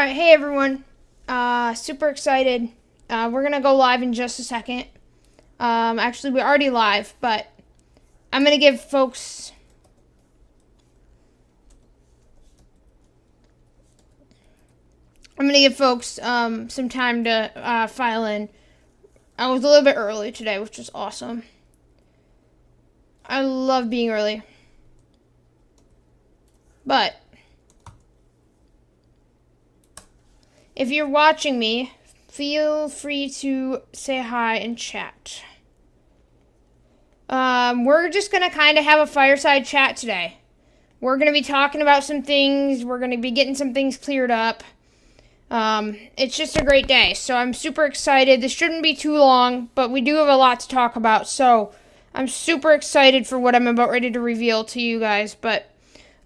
Alright, hey everyone. Super excited. We're gonna go live in just a second. Actually, we're already live, but I'm gonna give folks... some time to file in. I was a little bit early today, which is awesome. I love being early. But if you're watching me, feel free to say hi in chat. We're just going to kind of have a fireside chat today. We're going to be talking about some things. We're going to be getting some things cleared up. It's just a great day, so I'm super excited. This shouldn't be too long, but we do have a lot to talk about, so I'm super excited for what I'm about ready to reveal to you guys, but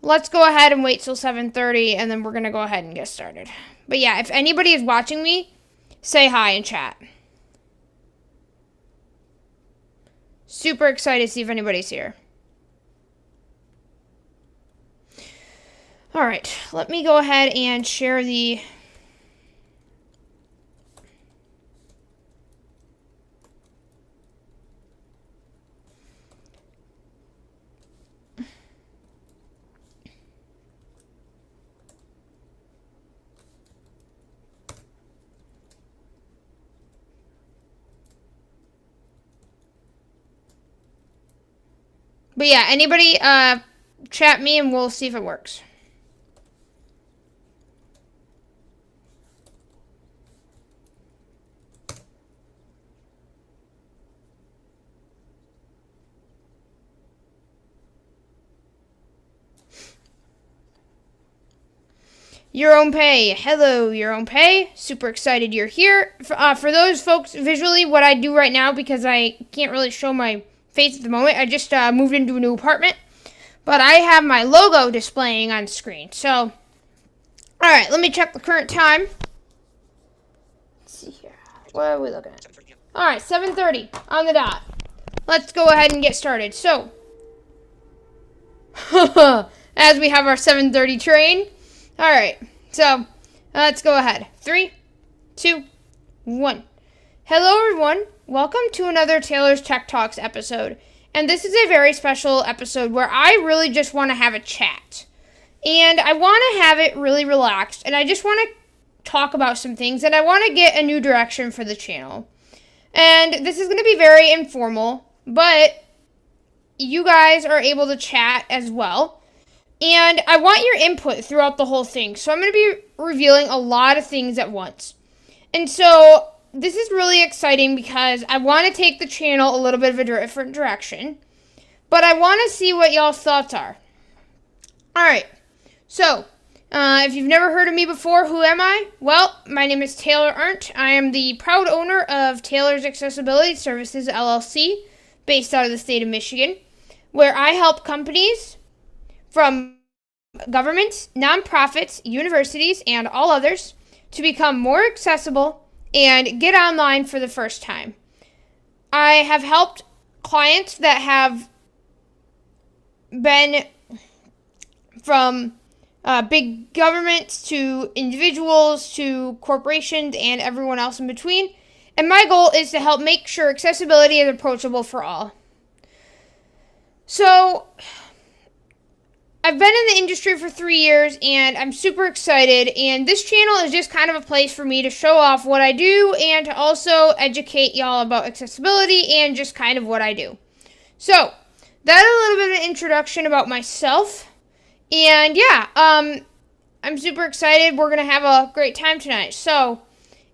let's go ahead and wait till 7:30, and then we're going to go ahead and get started. But yeah, if anybody is watching me, say hi in chat. Super excited to see if anybody's here. Alright, let me go ahead and share the... But yeah, anybody chat me and we'll see if it works. Your Own Pay. Hello, Your Own Pay. Super excited you're here. For those folks visually, what I do right now, because I can't really show my face at the moment, I just moved into a new apartment. But I have my logo displaying on screen. So, alright, let me check the current time. Let's see here. What are we looking at? Alright, 7:30 on the dot. Let's go ahead and get started. So, as we have our 7:30 train. Alright, so let's go ahead. 3, 2, 1. Hello everyone. Welcome to another Taylor's Tech Talks episode. And this is a very special episode where I really just want to have a chat. And I want to have it really relaxed. And I just want to talk about some things. And I want to get a new direction for the channel. And this is going to be very informal. But you guys are able to chat as well. And I want your input throughout the whole thing. So I'm going to be revealing a lot of things at once. And so this is really exciting because I want to take the channel a little bit of a different direction. But I want to see what y'all's thoughts are. Alright. So, if you've never heard of me before, who am I? Well, my name is Taylor Arndt. I am the proud owner of Taylor's Accessibility Services, LLC, based out of the state of Michigan, where I help companies from governments, nonprofits, universities, and all others to become more accessible and get online for the first time. I have helped clients that have been from big governments to individuals to corporations and everyone else in between. And my goal is to help make sure accessibility is approachable for all. So, I've been in the industry for 3 years, and I'm super excited, and this channel is just kind of a place for me to show off what I do, and to also educate y'all about accessibility, and just kind of what I do. So, that's a little bit of an introduction about myself, and yeah, I'm super excited. We're going to have a great time tonight. So,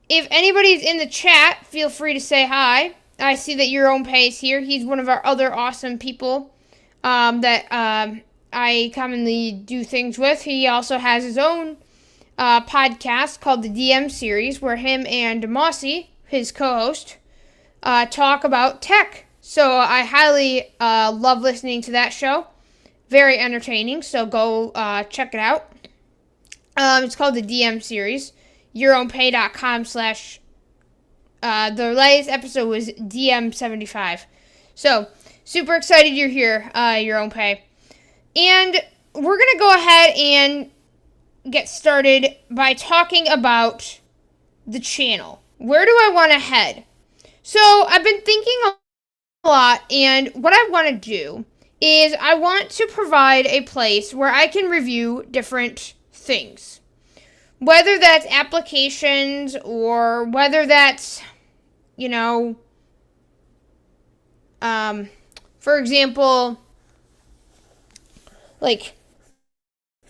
if anybody's in the chat, feel free to say hi. I see that Your Own Pay is here. He's one of our other awesome people that I commonly do things with. He also has his own podcast called the DM series, where him and Mossy, his co-host, talk about tech. So I highly love listening to that show. Very entertaining, so go check it out. It's called the DM series. YourOwnPay.com/ the latest episode was DM75. So, super excited you're here, Your Own Pay. And we're going to go ahead and get started by talking about the channel. Where do I want to head? So I've been thinking a lot, and what I want to do is I want to provide a place where I can review different things. Whether that's applications or whether that's, for example, like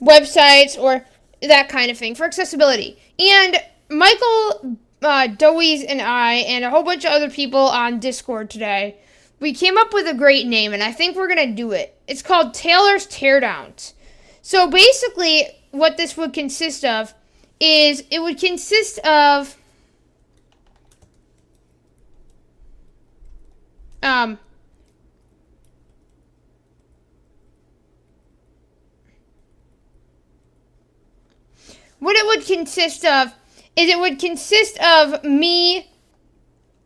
websites or that kind of thing for accessibility. And Michael Dowies and I and a whole bunch of other people on Discord today, we came up with a great name, and I think we're going to do it. It's called Taylor's Teardowns. So basically what this would consist of is it would consist of what it would consist of is it would consist of me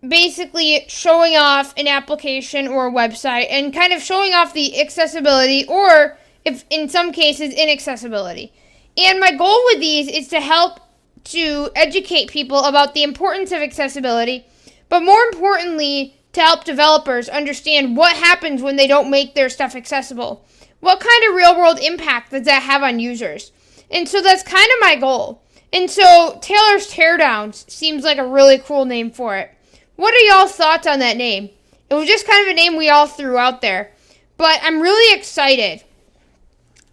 basically showing off an application or a website and kind of showing off the accessibility or, if in some cases, inaccessibility. And my goal with these is to help to educate people about the importance of accessibility, but more importantly, to help developers understand what happens when they don't make their stuff accessible. What kind of real-world impact does that have on users? And so that's kind of my goal. And so Taylor's Teardowns seems like a really cool name for it. What are y'all's thoughts on that name? It was just kind of a name we all threw out there. But I'm really excited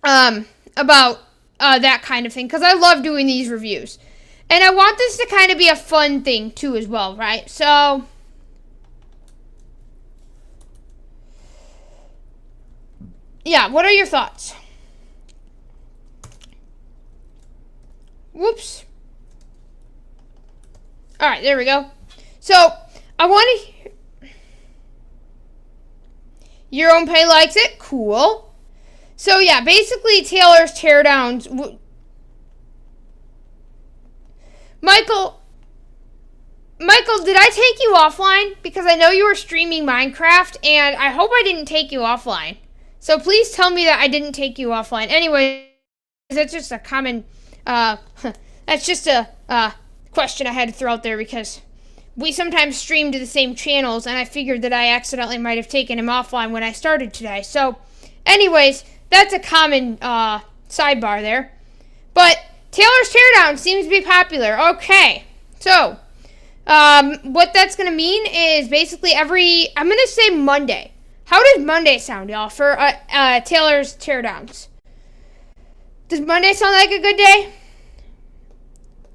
about that kind of thing, because I love doing these reviews. And I want this to kind of be a fun thing, too, as well, right? So, yeah, what are your thoughts? Whoops. All right, there we go. So, I want to hear... Your own pay likes it? Cool. So, yeah, basically, Taylor's Teardowns... Michael, did I take you offline? Because I know you were streaming Minecraft, and I hope I didn't take you offline. So, please tell me that I didn't take you offline. Anyway, that's just a common... that's just a question I had to throw out there, because we sometimes stream to the same channels, and I figured that I accidentally might have taken him offline when I started today. So, anyways, that's a common sidebar there. But Taylor's Teardown seems to be popular. Okay, so what that's going to mean is basically I'm going to say Monday. How does Monday sound, y'all, for Taylor's Teardowns? Does Monday sound like a good day?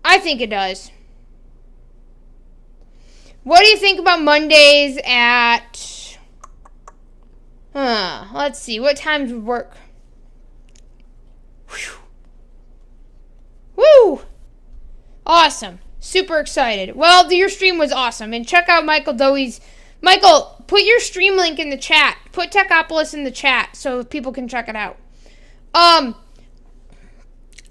I think it does. What do you think about Mondays at... let's see. What times would work? Whew. Woo! Awesome. Super excited. Well, your stream was awesome. And check out Michael Dowies. Michael, put your stream link in the chat. Put Techopolis in the chat so people can check it out.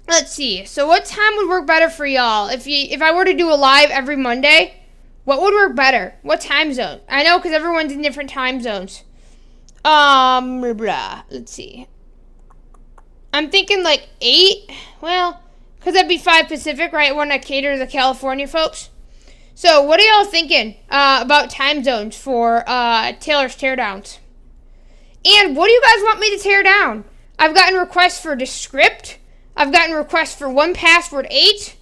Let's see. So what time would work better for y'all? If I were to do a live every Monday, what would work better? What time zone? I know, because everyone's in different time zones. Let's see. I'm thinking like 8. Well, because that'd be 5 Pacific, right? When I cater to the California folks. So what are y'all thinking about time zones for Taylor's Teardowns? And what do you guys want me to tear down? I've gotten requests for Descript. I've gotten requests for 1Password 8.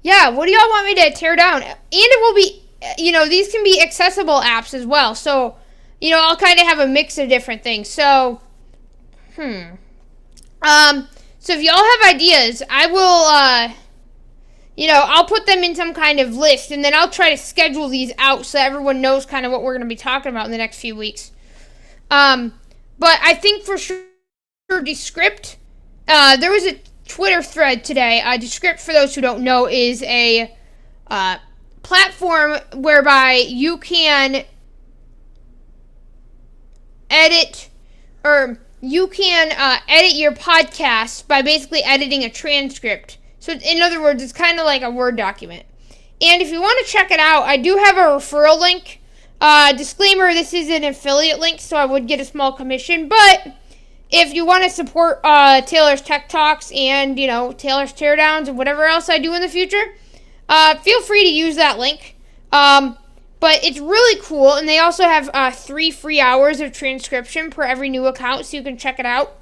Yeah, what do y'all want me to tear down? And it will be, these can be accessible apps as well. So, I'll kind of have a mix of different things. So, so if y'all have ideas, I will, I'll put them in some kind of list, and then I'll try to schedule these out so everyone knows kind of what we're going to be talking about in the next few weeks. But I think for sure, Descript, there was a Twitter thread today. Descript, for those who don't know, is a platform whereby you can edit your podcast by basically editing a transcript. So in other words, it's kind of like a Word document. And if you want to check it out, I do have a referral link. Disclaimer, this is an affiliate link, so I would get a small commission. But if you want to support Taylor's Tech Talks and, Taylor's Teardowns and whatever else I do in the future, feel free to use that link. But it's really cool, and they also have 3 free hours of transcription per every new account, so you can check it out.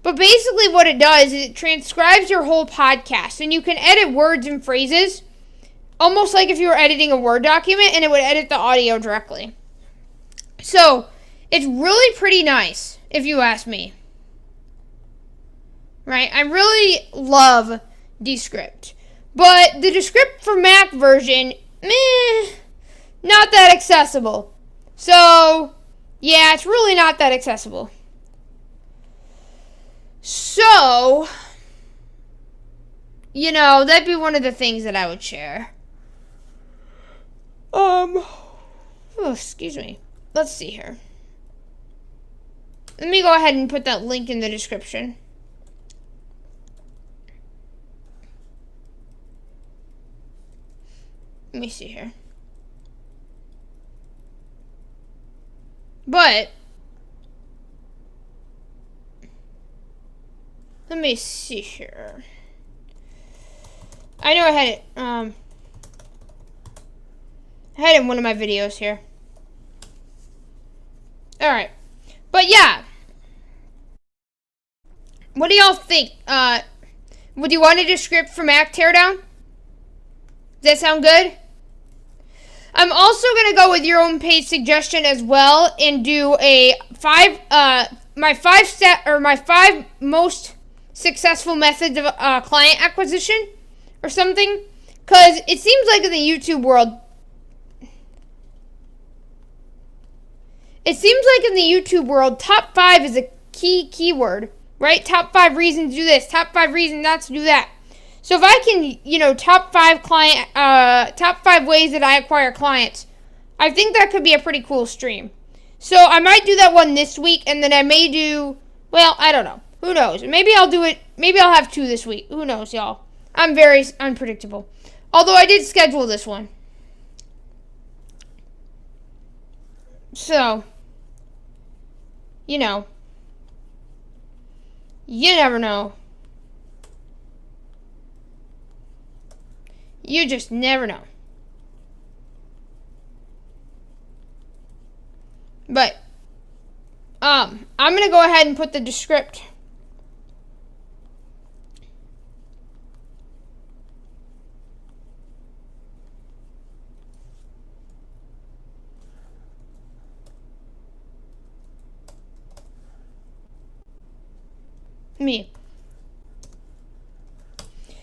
But basically what it does is it transcribes your whole podcast, and you can edit words and phrases, almost like if you were editing a Word document, and it would edit the audio directly. So, it's really pretty nice, if you ask me. Right? I really love Descript. But the Descript for Mac version, not that accessible. So, yeah, it's really not that accessible. So, that'd be one of the things that I would share. Excuse me. Let's see here. Let me go ahead and put that link in the description. Let me see here. But let me see here. I know I had it in one of my videos here. Alright. But yeah. What do y'all think? Would you want a Descript for Mac teardown? Does that sound good? I'm also going to go with your own page suggestion as well and do a my 5 most successful methods of client acquisition or something. Because it seems like in the YouTube world, top 5 is a keyword, right? Top 5 reasons to do this, top 5 reasons not to do that. So if I can, top 5 ways that I acquire clients, I think that could be a pretty cool stream. So I might do that one this week, and then I may do, well, I don't know. Who knows? Maybe I'll do it, maybe I'll have 2 this week. Who knows, y'all? I'm very unpredictable. Although I did schedule this one. So, you never know. You just never know. But, I'm going to go ahead and put the Descript.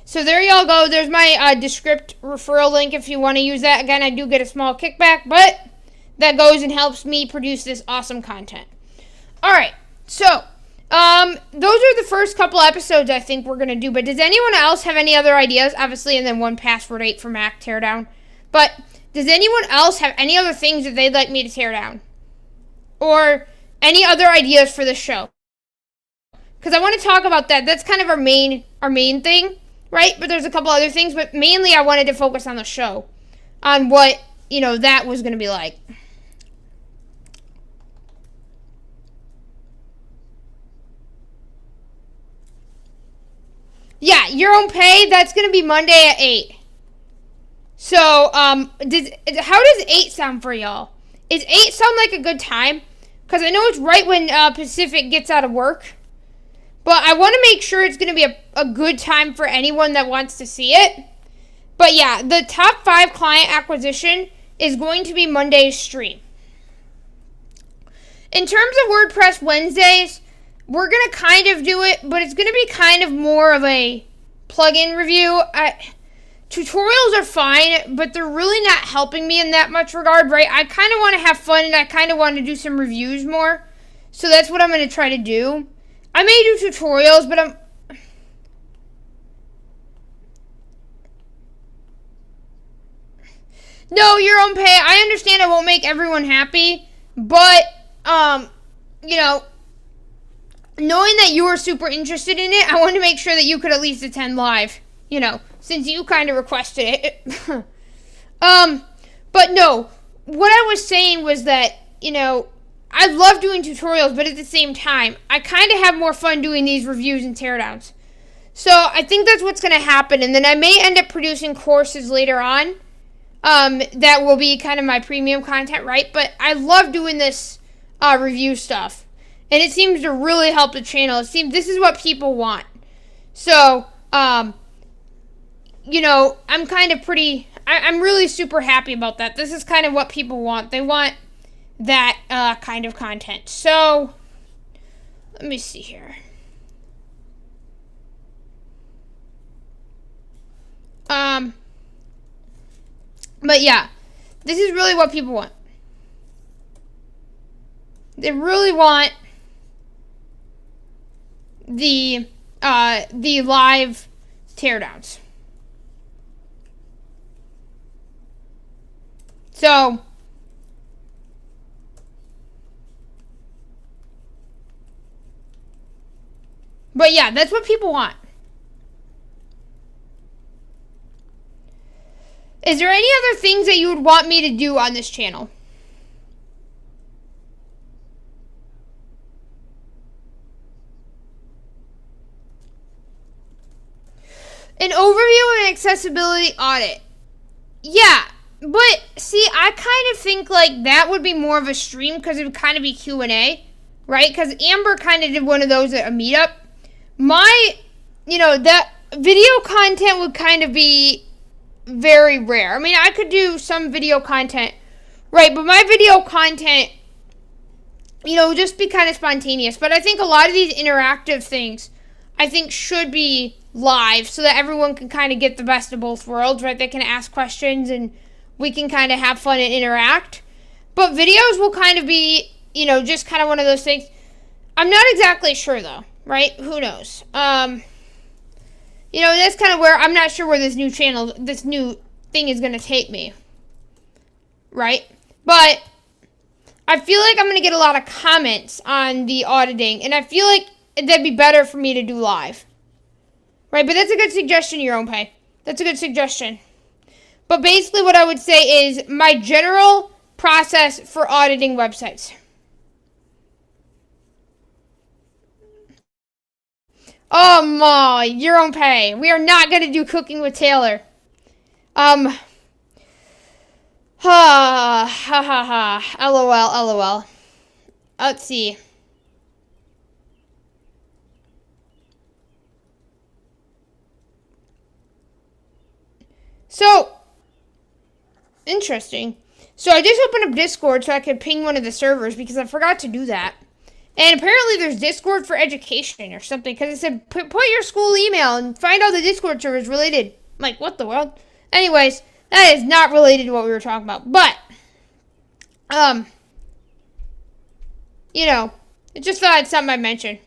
So there y'all go. There's my Descript referral link if you want to use that. Again, I do get a small kickback, but that goes and helps me produce this awesome content. Alright, so those are the first couple episodes I think we're going to do, but does anyone else have any other ideas? Obviously, and then 1 password 8 for Mac teardown. But does anyone else have any other things that they'd like me to tear down? Or any other ideas for the show? Because I want to talk about that. That's kind of our main thing, right? But there's a couple other things, but mainly I wanted to focus on the show, on what, that was going to be like. Yeah, your own pay, that's going to be Monday at 8. So, how does 8 sound for y'all? Is 8 sound like a good time? Because I know it's right when Pacific gets out of work. But I want to make sure it's going to be a good time for anyone that wants to see it. But yeah, the top 5 client acquisition is going to be Monday's stream. In terms of WordPress Wednesdays, we're going to kind of do it, but it's going to be kind of more of a plugin review. Tutorials are fine, but they're really not helping me in that much regard, right? I kind of want to have fun, and I kind of want to do some reviews more. So that's what I'm going to try to do. I may do tutorials, but No, your own pay. I understand it won't make everyone happy, but, knowing that you were super interested in it, I wanted to make sure that you could at least attend live, since you kind of requested it. But no, what I was saying was that, I love doing tutorials, but at the same time, I kind of have more fun doing these reviews and teardowns. So I think that's what's going to happen. And then I may end up producing courses later on that will be kind of my premium content, right? But I love doing this review stuff. And it seems to really help the channel. It seems this is what people want. So, you know, I'm kind of I'm really super happy about that. This is kind of what people want. They want that kind of content. So, let me see here. But yeah, this is really what people want. They really want the live teardowns. So, but yeah, that's what people want. Is there any other things that you would want me to do on this channel? An overview and accessibility audit. Yeah, but see, I kind of think like that would be more of a stream because it would kind of be Q&A, right? Because Amber kind of did one of those at a meetup. That video content would kind of be very rare. I mean, I could do some video content, right? But my video content, just be kind of spontaneous. But I think a lot of these interactive things, I think should be live so that everyone can kind of get the best of both worlds, right? They can ask questions and we can kind of have fun and interact. But videos will kind of be, just kind of one of those things. I'm not exactly sure though, right? Who knows? That's kind of where I'm not sure where this new thing is going to take me. Right? But I feel like I'm going to get a lot of comments on the auditing, and I feel like that'd be better for me to do live. Right? But that's a good suggestion, Your Own Pay. That's a good suggestion. But basically what I would say is my general process for auditing websites. Oh, Ma, Your Own Pay. We are not going to do cooking with Taylor. Ha ha ha. LOL. Let's see. So, interesting. So I just opened up Discord so I could ping one of the servers because I forgot to do that. And apparently there's Discord for education or something because it said put your school email and find out the Discord server is related. I'm like, what the world? Anyways, that is not related to what we were talking about. But, it just thought it's something I'd mention.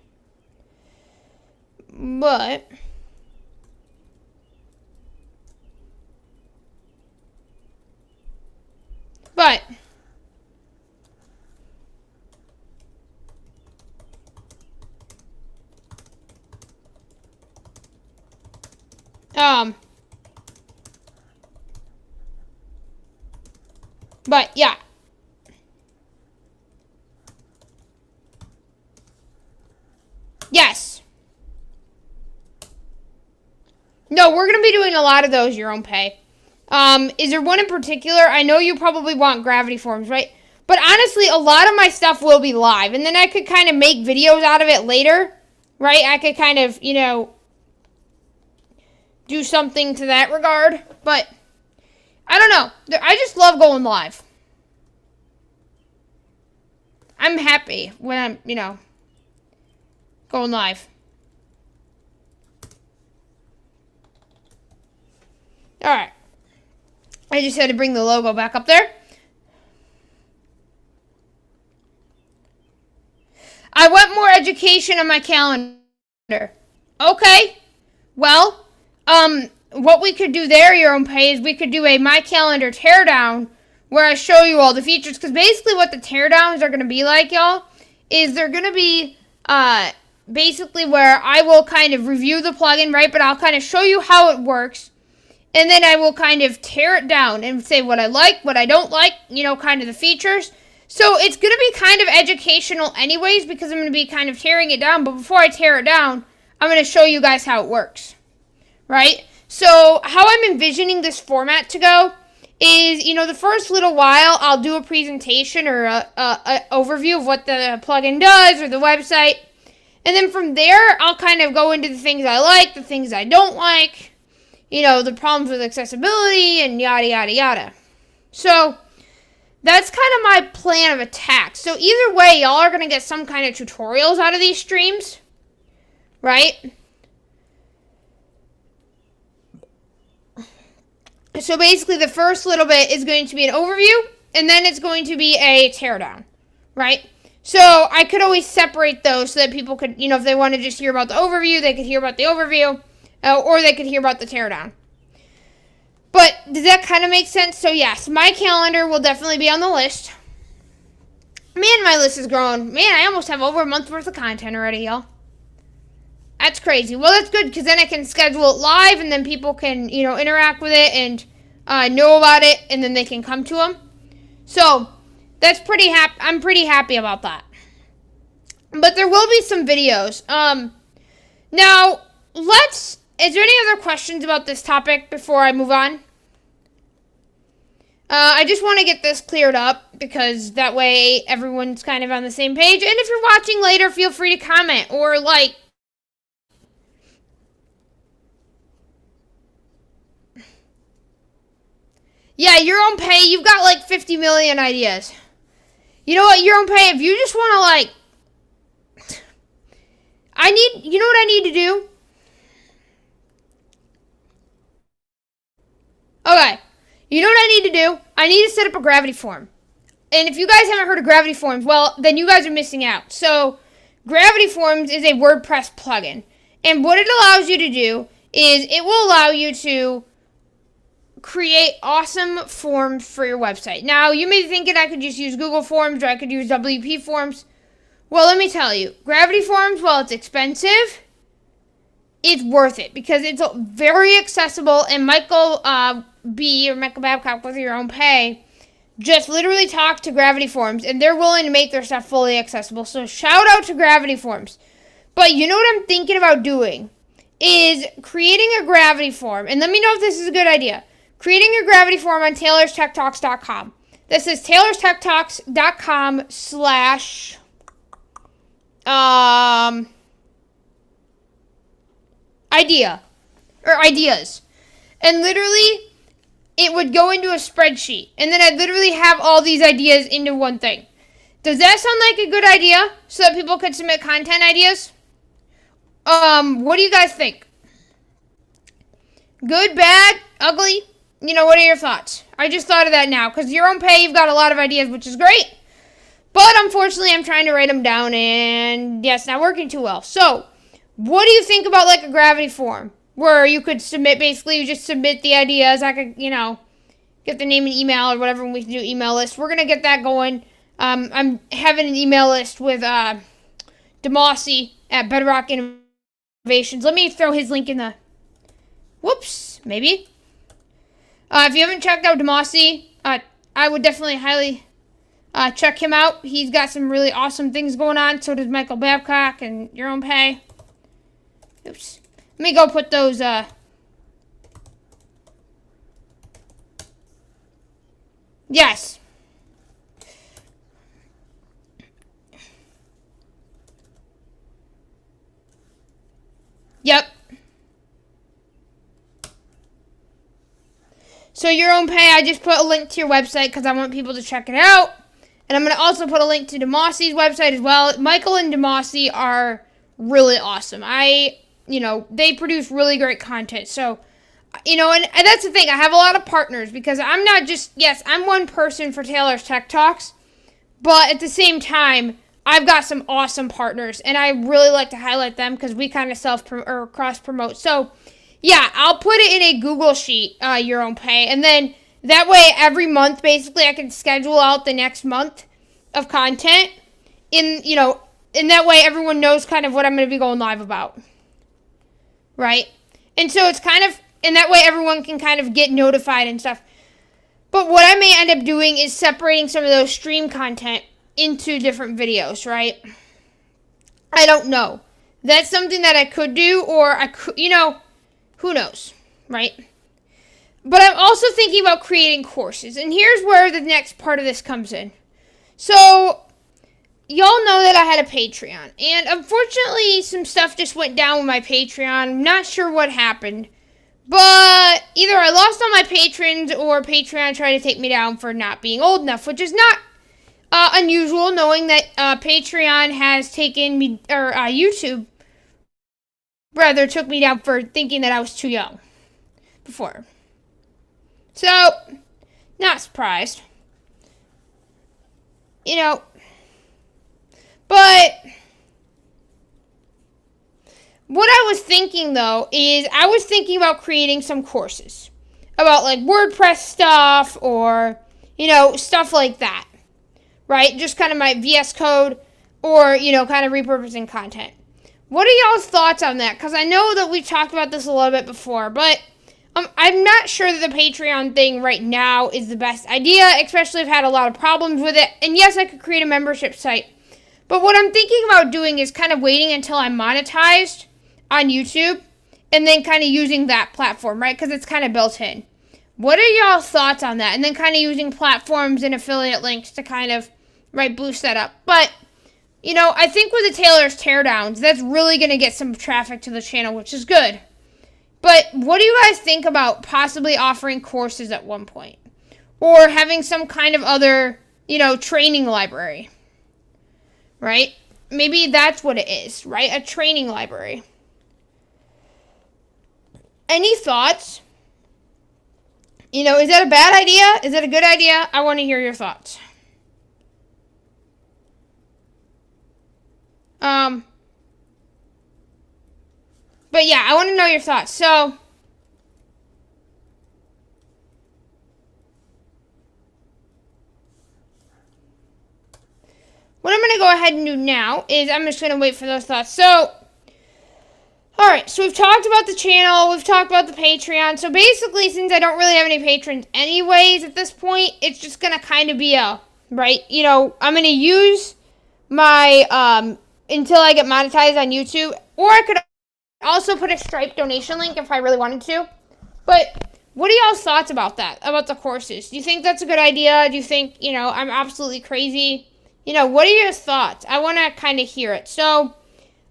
But, yeah. Yes. No, we're going to be doing a lot of those, Your Own Pay. Is there one in particular? I know you probably want gravity forms, right? But honestly, a lot of my stuff will be live. And then I could kind of make videos out of it later, right? I could kind of, do something to that regard. But, I don't know. I just love going live. I'm happy when I'm, going live. Alright. I just had to bring the logo back up there. I want more education on my calendar. Okay. Well, what we could do there, Your Own Pay, is we could do a My Calendar teardown where I show you all the features. Because basically what the teardowns are going to be like, y'all, is they're going to be basically where I will kind of review the plugin, right? But I'll kind of show you how it works. And then I will kind of tear it down and say what I like, what I don't like, kind of the features. So it's going to be kind of educational anyways because I'm going to be kind of tearing it down. But before I tear it down, I'm going to show you guys how it works, right? So how I'm envisioning this format to go is, the first little while I'll do a presentation or a overview of what the plugin does or the website. And then from there, I'll kind of go into the things I like, the things I don't like, the problems with accessibility and yada, yada, yada. So that's kind of my plan of attack. So either way, y'all are going to get some kind of tutorials out of these streams, right? So basically the first little bit is going to be an overview, and then it's going to be a teardown, right? So I could always separate those so that people could, if they want to just hear about the overview, they could hear about the overview, or they could hear about the teardown. But does that kind of make sense? So yes, my calendar will definitely be on the list. Man, my list is growing. Man, I almost have over a month worth of content already, y'all. That's crazy. Well, that's good because then I can schedule it live and then people can, interact with it and know about it and then they can come to them. So that's I'm pretty happy about that. But there will be some videos. Now, is there any other questions about this topic before I move on? I just want to get this cleared up because that way everyone's kind of on the same page. And if you're watching later, feel free to comment or like. Yeah, your own pay, you've got like 50 million ideas. You know what, your own pay, if you just want to you know what I need to do? Okay, you know what I need to do? I need to set up a Gravity form. And if you guys haven't heard of Gravity Forms, well, then you guys are missing out. So, Gravity Forms is a WordPress plugin. And what it allows you to do is it will allow you to create awesome forms for your website. Now, you may be thinking I could just use Google Forms or I could use WP Forms. Well, let me tell you, Gravity Forms, while it's expensive, it's worth it because it's very accessible. And Michael Babcock with Your Own Pay just literally talked to Gravity Forms and they're willing to make their stuff fully accessible. So shout out to Gravity Forms. But you know what I'm thinking about doing is creating a Gravity form. And let me know if this is a good idea. Creating a Gravity form on TaylorsTechTalks.com. This is TaylorsTechTalks.com /ideas. And literally, it would go into a spreadsheet. And then I'd literally have all these ideas into one thing. Does that sound like a good idea? So that people could submit content ideas? What do you guys think? Good, bad, ugly? What are your thoughts? I just thought of that now. Because Your Own Pay, you've got a lot of ideas, which is great. But unfortunately, I'm trying to write them down. And yeah, it's not working too well. So, what do you think about like a Gravity form? Where you could submit, basically, you just submit the ideas. I could, get the name and email or whatever, and we can do email list. We're going to get that going. I'm having an email list with Demossi at Bedrock Innovations. Let me throw his link in the... Whoops, maybe. If you haven't checked out Demossi, I would definitely highly check him out. He's got some really awesome things going on. So does Michael Babcock and Your Own Pay. Oops. Let me go put those... Yes. Yep. So Your Own Pay, I just put a link to your website because I want people to check it out. And I'm going to also put a link to Demossi's website as well. Michael and Demossi are really awesome. They produce really great content. So, and that's the thing. I have a lot of partners because I'm not just, yes, I'm one person for Taylor's Tech Talks. But at the same time, I've got some awesome partners. And I really like to highlight them because we kind of cross-promote. So, yeah, I'll put it in a Google Sheet, Your Own Pay. And then that way, every month, basically, I can schedule out the next month of content. And that way, everyone knows kind of what I'm going to be going live about. Right? And so it's kind of, and that way, everyone can kind of get notified and stuff. But what I'm may end up doing is separating some of those stream content into different videos, right? I don't know. That's something that I could do, or I could, who knows, right? But I'm also thinking about creating courses, and here's where the next part of this comes in. So, y'all know that I had a Patreon, and unfortunately, some stuff just went down with my Patreon. I'm not sure what happened, but either I lost all my patrons, or Patreon tried to take me down for not being old enough, which is not unusual, knowing that Patreon has taken me, or YouTube, rather, took me down for thinking that I was too young before. So, not surprised. But what I was thinking, though, is I was thinking about creating some courses about, like, WordPress stuff or, stuff like that, right? Just kind of my VS Code or, kind of repurposing content. What are y'all's thoughts on that? Because I know that we've talked about this a little bit before, but I'm not sure that the Patreon thing right now is the best idea, especially I've had a lot of problems with it. And yes, I could create a membership site. But what I'm thinking about doing is kind of waiting until I'm monetized on YouTube and then kind of using that platform, right? Because it's kind of built in. What are y'all's thoughts on that? And then kind of using platforms and affiliate links to kind of, boost that up. But, I think with the Taylor's Teardowns, that's really going to get some traffic to the channel, which is good. But what do you guys think about possibly offering courses at one point? Or having some kind of other, training library? Right? Maybe that's what it is, right? A training library. Any thoughts? Is that a bad idea? Is that a good idea? I want to hear your thoughts. But yeah, I want to know your thoughts. So, what I'm going to go ahead and do now is I'm just going to wait for those thoughts. So, alright, so we've talked about the channel, we've talked about the Patreon. So basically, since I don't really have any patrons anyways at this point, it's just going to kind of be I'm going to use my, until I get monetized on YouTube, or I could also put a Stripe donation link if I really wanted to. But what are y'all's thoughts about that, about the courses? Do you think that's a good idea? Do you think, I'm absolutely crazy? What are your thoughts? I want to kind of hear it. So,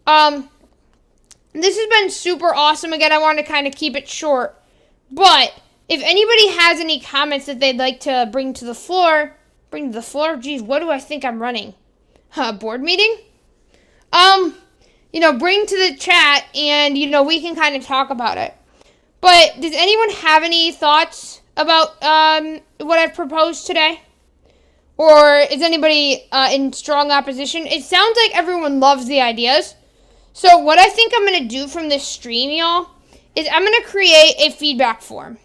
this has been super awesome. Again, I want to kind of keep it short. But if anybody has any comments that they'd like to bring to the floor, geez, what do I think I'm running? Board meeting? Bring to the chat and, we can kind of talk about it. But does anyone have any thoughts about what I've proposed today? Or is anybody in strong opposition? It sounds like everyone loves the ideas. So what I think I'm going to do from this stream, y'all, is I'm going to create a feedback form.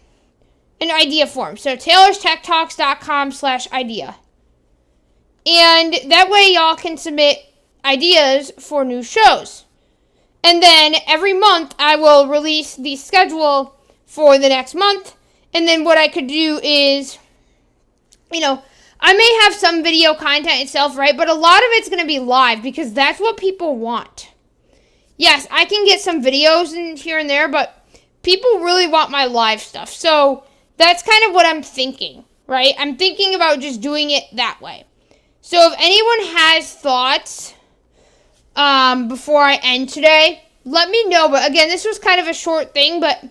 An idea form. So taylorstechtalks.com/idea. And that way y'all can submit ideas for new shows. And then every month I will release the schedule for the next month. And then what I could do is, I may have some video content itself, right? But a lot of it's going to be live because that's what people want. Yes, I can get some videos in here and there, but people really want my live stuff. So that's kind of what I'm thinking, right? I'm thinking about just doing it that way. So if anyone has thoughts before I end today, let me know. But again, this was kind of a short thing, but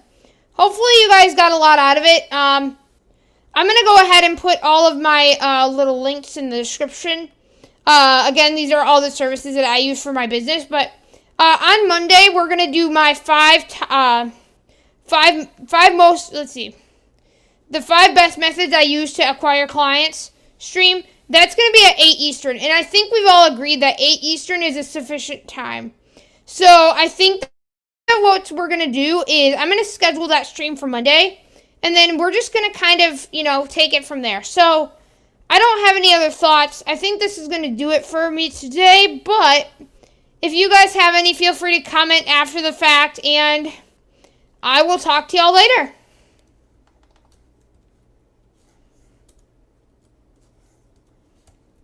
hopefully you guys got a lot out of it. I'm going to go ahead and put all of my little links in the description. Again, these are all the services that I use for my business. But on Monday, we're going to do my the 5 best methods I use to acquire clients stream. That's going to be at 8 Eastern. And I think we've all agreed that 8 Eastern is a sufficient time. So I think that what we're going to do is I'm going to schedule that stream for Monday. And then we're just going to kind of, take it from there. So I don't have any other thoughts. I think this is going to do it for me today. But if you guys have any, feel free to comment after the fact. And I will talk to y'all later.